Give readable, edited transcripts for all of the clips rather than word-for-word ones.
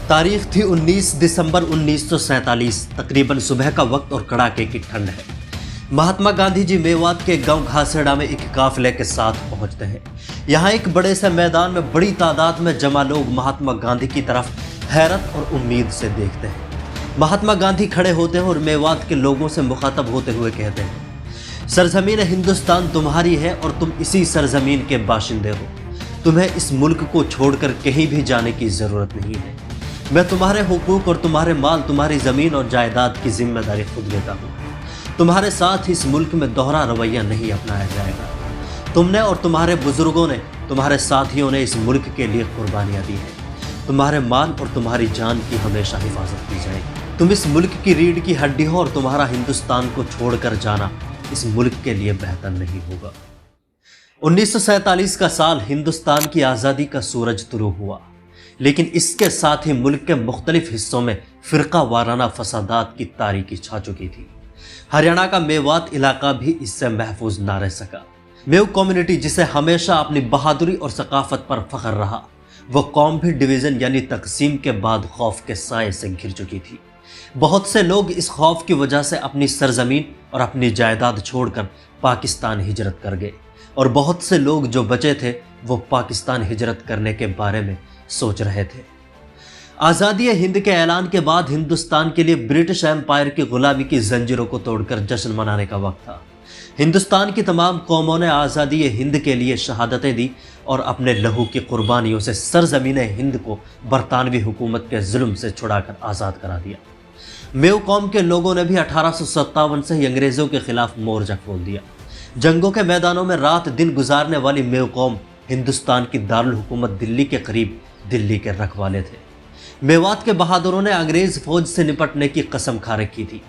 तारीख थी 19 दिसंबर 1947। तकरीबन सुबह का वक्त और कड़ाके की ठंड है। महात्मा गांधी जी मेवात के गांव घासेड़ा में एक काफिले के साथ पहुंचते हैं। यहाँ एक बड़े से मैदान में बड़ी तादाद में जमा लोग महात्मा गांधी की तरफ हैरत और उम्मीद से देखते हैं। महात्मा गांधी खड़े होते हैं और मेवात के लोगों से मुखातब होते हुए कहते हैं, सरजमीन हिंदुस्तान तुम्हारी है और तुम इसी सरजमीन के बाशिंदे हो। तुम्हें इस मुल्क को छोड़कर कहीं भी जाने की ज़रूरत नहीं है। मैं तुम्हारे हुकूक और तुम्हारे माल, तुम्हारी ज़मीन और जायदाद की जिम्मेदारी खुद लेता हूँ। तुम्हारे साथ इस मुल्क में दोहरा रवैया नहीं अपनाया जाएगा। तुमने और तुम्हारे बुजुर्गों ने, तुम्हारे साथियों ने इस मुल्क के लिए कुर्बानियाँ दी हैं। तुम्हारे माल और तुम्हारी जान की हमेशा हिफाजत की जाएगी। तुम इस मुल्क की रीढ़ की हड्डी हो और तुम्हारा हिंदुस्तान को छोड़कर जाना इस मुल्क के लिए बेहतर नहीं होगा। 1947 का साल हिंदुस्तान की आज़ादी का सूरज तुलू हुआ, लेकिन इसके साथ ही मुल्क के मुख्तलिफ हिस्सों में फ़िरका वाराना फसादात की तारीकी छा चुकी थी। हरियाणा का मेवात इलाका भी इससे महफूज ना रह सका। मेव कम्युनिटी, जिसे हमेशा अपनी बहादुरी और सकाफत पर फख्र रहा, वो कौम भी डिवीज़न यानी तकसीम के बाद खौफ के साए से घिर चुकी थी। बहुत से लोग इस खौफ की वजह से अपनी सरजमीन और अपनी जायदाद छोड़कर पाकिस्तान हिजरत कर गए, और बहुत से लोग जो बचे थे वो पाकिस्तान हिजरत करने के बारे में सोच रहे थे। आज़ादी हिंद के ऐलान के बाद हिंदुस्तान के लिए ब्रिटिश एम्पायर की गुलामी की जंजीरों को तोड़कर जश्न मनाने का वक्त था। हिंदुस्तान की तमाम कौमों ने आज़ादी हिंद के लिए शहादतें दी और अपने लहू की कुर्बानियों से सरजमीन हिंद को बरतानवी हुकूमत के जुल्म से छुड़ाकर आज़ाद करा दिया। मेव कौम के लोगों ने भी 1857 से ही अंग्रेज़ों के खिलाफ मोर्चा खोल दिया। जंगों के मैदानों में रात दिन गुजारने वाली मेव कौम हिंदुस्तान की दारुल हुकूमत दिल्ली के करीब दिल्ली के रखवाले थे। मेवात के बहादुरों ने अंग्रेज फौज से निपटने की कसम खा रखी थी,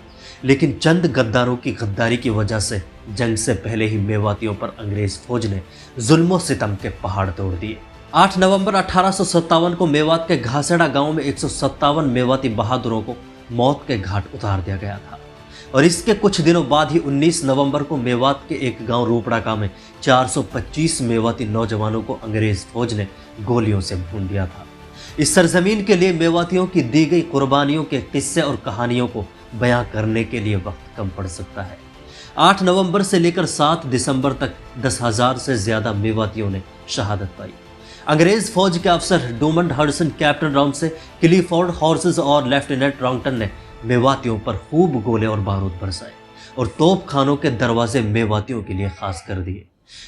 लेकिन चंद गद्दारों की गद्दारी की वजह से जंग से पहले ही मेवातियों पर अंग्रेज फौज ने जुल्म सितम के पहाड़ तोड़ दिए। 8 नवंबर 1857 को मेवात के घासेड़ा गांव में 157 मेवाती बहादुरों को मौत के घाट उतार दिया गया था, और इसके कुछ दिनों बाद ही 19 नवंबर को मेवात के एक गांव रूपड़ाका में 425 मेवाती नौजवानों को अंग्रेज फौज ने गोलियों से भून दिया था। इस सरजमीन के लिए मेवातियों की दी गई कुर्बानियों के किस्से और कहानियों को बयां करने के लिए वक्त कम पड़ सकता है। 8 नवंबर से लेकर 7 दिसंबर तक 10,000 से ज्यादा मेवातियों ने शहादत पाई। अंग्रेज फौज के अफसर डोमंड हडसन, कैप्टन राउंसे, क्लिफोर्ड हॉर्सेस और लेफ्टिनेंट रॉन्गटन ने मेवातियों पर खूब गोले और बारूद बरसाए और तोप खानों के दरवाजे मेवातियों के लिए खास कर दिए।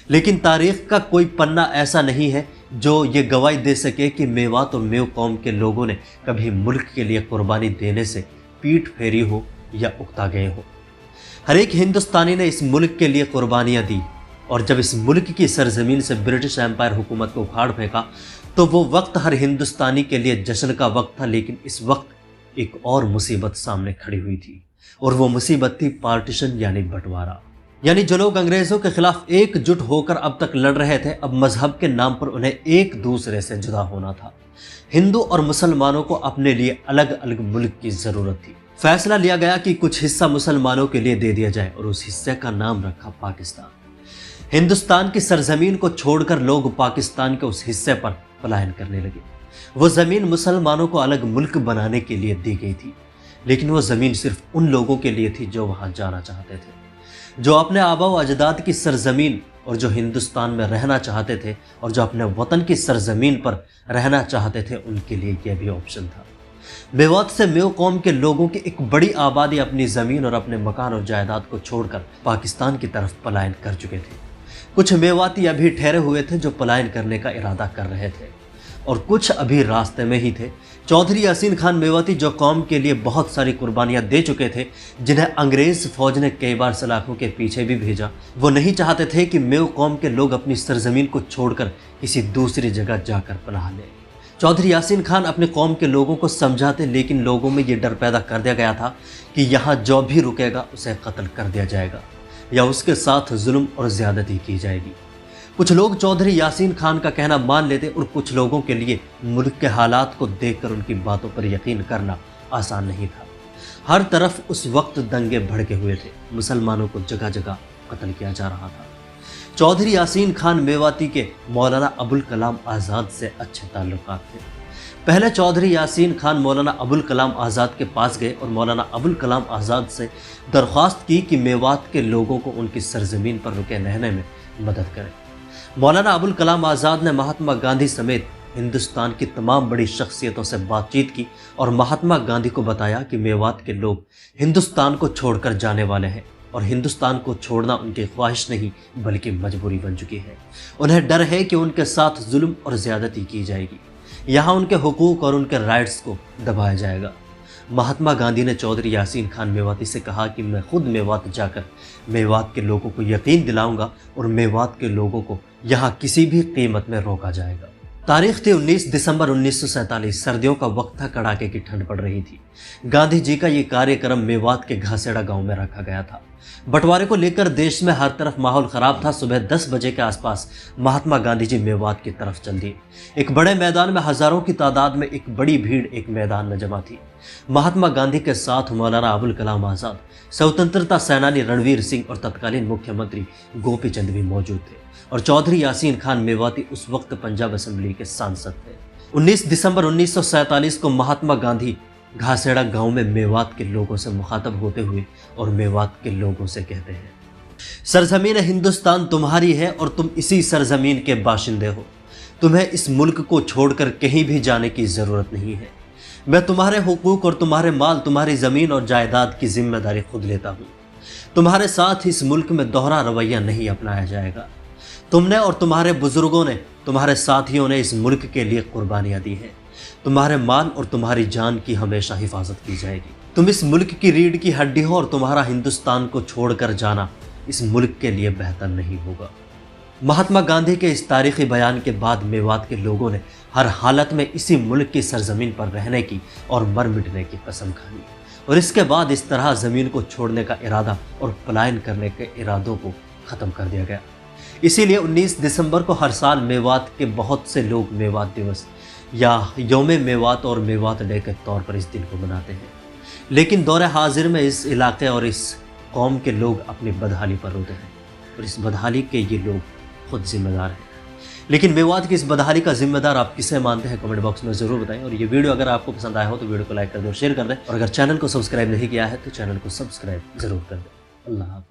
लेकिन तारीख का कोई पन्ना ऐसा नहीं है जो ये गवाही दे सके कि मेवात और मेव कौम के लोगों ने कभी मुल्क के लिए कुर्बानी देने से पीठ फेरी हो या उकता गए हो। हर एक हिंदुस्तानी ने इस मुल्क के लिए कुर्बानियाँ दी, और जब इस मुल्क की सरजमीन से ब्रिटिश एम्पायर हुकूमत को उखाड़ फेंका तो वो वक्त हर हिंदुस्तानी के लिए जश्न का वक्त था। लेकिन इस वक्त एक और मुसीबत सामने खड़ी हुई थी, और वो मुसीबत थी पार्टीशन यानी बंटवारा। यानी जो लोग अंग्रेजों के खिलाफ एकजुट होकर अब तक लड़ रहे थे, अब मजहब के नाम पर उन्हें एक दूसरे से जुदा होना था। हिंदू और मुसलमानों को अपने लिए अलग अलग मुल्क की जरूरत थी। फैसला लिया गया कि कुछ हिस्सा मुसलमानों के लिए दे दिया जाए, और उस हिस्से का नाम रखा पाकिस्तान। हिंदुस्तान की सरजमीन को छोड़कर लोग पाकिस्तान के उस हिस्से पर पलायन करने लगे। वो जमीन मुसलमानों को अलग मुल्क बनाने के लिए दी गई थी, लेकिन वो जमीन सिर्फ उन लोगों के लिए थी जो वहां जाना चाहते थे, जो अपने आबा व अजदाद की सरजमीन और जो हिंदुस्तान में रहना चाहते थे, और जो अपने वतन की सरजमीन पर रहना चाहते थे, उनके लिए यह भी ऑप्शन था। मेवात से मेव कौम के लोगों की एक बड़ी आबादी अपनी ज़मीन और अपने मकान और जायदाद को छोड़कर पाकिस्तान की तरफ पलायन कर चुके थे। कुछ मेवाती अभी ठहरे हुए थे जो पलायन करने का इरादा कर रहे थे, और कुछ अभी रास्ते में ही थे। चौधरी यासीन खान मेवाती, जो कौम के लिए बहुत सारी कुर्बानियां दे चुके थे, जिन्हें अंग्रेज फौज ने कई बार सलाखों के पीछे भी भेजा, वो नहीं चाहते थे कि मेव कौम के लोग अपनी सरजमीन को छोड़कर किसी दूसरी जगह जाकर पनाह लें। चौधरी यासीन खान अपने कौम के लोगों को समझाते, लेकिन लोगों में ये डर पैदा कर दिया गया था कि यहाँ जो भी रुकेगा उसे कत्ल कर दिया जाएगा या उसके साथ जुल्म और ज़्यादती की जाएगी। कुछ लोग चौधरी यासीन खान का कहना मान लेते, और कुछ लोगों के लिए मुल्क के हालात को देखकर उनकी बातों पर यकीन करना आसान नहीं था। हर तरफ उस वक्त दंगे भड़के हुए थे, मुसलमानों को जगह जगह कत्ल किया जा रहा था। चौधरी यासीन खान मेवाती के मौलाना अबुल कलाम आज़ाद से अच्छे ताल्लुकात थे। पहले चौधरी यासीन खान मौलाना अबुल कलाम आज़ाद के पास गए और मौलाना अबुल कलाम आज़ाद से दरख्वास्त की कि मेवात के लोगों को उनकी सरजमीन पर रुके रहने में मदद करें। मौलाना अबुल कलाम आज़ाद ने महात्मा गांधी समेत हिंदुस्तान की तमाम बड़ी शख्सियतों से बातचीत की और महात्मा गांधी को बताया कि मेवात के लोग हिंदुस्तान को छोड़कर जाने वाले हैं और हिंदुस्तान को छोड़ना उनकी ख्वाहिश नहीं बल्कि मजबूरी बन चुकी है। उन्हें डर है कि उनके साथ जुल्म और ज़्यादती की जाएगी, यहाँ उनके हुकूक और उनके राइट्स को दबाया जाएगा। महात्मा गांधी ने चौधरी यासीन खान मेवाती से कहा कि मैं खुद मेवात जाकर मेवात के लोगों को यकीन दिलाऊंगा और मेवात के लोगों को यहाँ किसी भी कीमत में रोका जाएगा। तारीख थी 19 दिसंबर 1947। सर्दियों का वक्त था, कड़ाके की ठंड पड़ रही थी। गांधी जी का ये कार्यक्रम मेवात के घासेड़ा गांव में रखा गया था। बंटवारे को लेकर देश में हर तरफ माहौल खराब था। सुबह 10 बजे के आसपास महात्मा गांधी जी मेवात की तरफ चल दिए। एक बड़े मैदान में हजारों की तादाद में एक बड़ी भीड़ एक मैदान में जमा थी। महात्मा गांधी के साथ मौलाना अबुल कलाम आज़ाद, स्वतंत्रता सेनानी रणवीर सिंह और तत्कालीन मुख्यमंत्री गोपी चंद भी मौजूद थे और चौधरी यासीन खान मेवाती उस वक्त पंजाब असेंबली के सांसद थे। 19 दिसंबर 1947 को महात्मा गांधी घासेड़ा गांव में मेवात के लोगों से मुखातब होते हुए और मेवात के लोगों से कहते हैं, सरजमीन हिंदुस्तान तुम्हारी है और तुम इसी सरजमीन के बाशिंदे हो। तुम्हें इस मुल्क को छोड़कर कहीं भी जाने की ज़रूरत नहीं है। मैं तुम्हारे हुकूक और तुम्हारे माल, तुम्हारी ज़मीन और जायदाद की जिम्मेदारी खुद लेता हूँ। तुम्हारे साथ इस मुल्क में दोहरा रवैया नहीं अपनाया जाएगा। तुमने और तुम्हारे बुजुर्गों ने, तुम्हारे साथियों ने इस मुल्क के लिए कुर्बानियाँ दी हैं। तुम्हारे माल और तुम्हारी जान की हमेशा हिफाजत की जाएगी। तुम इस मुल्क की रीढ़ की हड्डी हो और तुम्हारा हिंदुस्तान को छोड़कर जाना इस मुल्क के लिए बेहतर नहीं होगा। महात्मा गांधी के इस तारीखी बयान के बाद मेवात के लोगों ने हर हालत में इसी मुल्क की सरजमीन पर रहने की और मर मिटने की कसम खाई और इसके बाद इस तरह ज़मीन को छोड़ने का इरादा और पलायन करने के इरादों को ख़त्म कर दिया गया। इसीलिए 19 दिसंबर को हर साल मेवात के बहुत से लोग मेवात दिवस या यौम मेवात और मेवात डे के तौर पर इस दिन को मनाते हैं। लेकिन दौर हाजिर में इस इलाके और इस कौम के लोग अपनी बदहाली पर रोते हैं और इस बदहाली के ये लोग खुद जिम्मेदार हैं। लेकिन मेवात की इस बदहाली का जिम्मेदार आप किसे मानते हैं, कमेंट बॉक्स में ज़रूर बताएं। और ये वीडियो अगर आपको पसंद आया हो तो वीडियो को लाइक कर दें और शेयर कर दें। और अगर चैनल को सब्सक्राइब नहीं किया है तो चैनल को सब्सक्राइब ज़रूर कर दें। अल्लाह हाफ़िज़।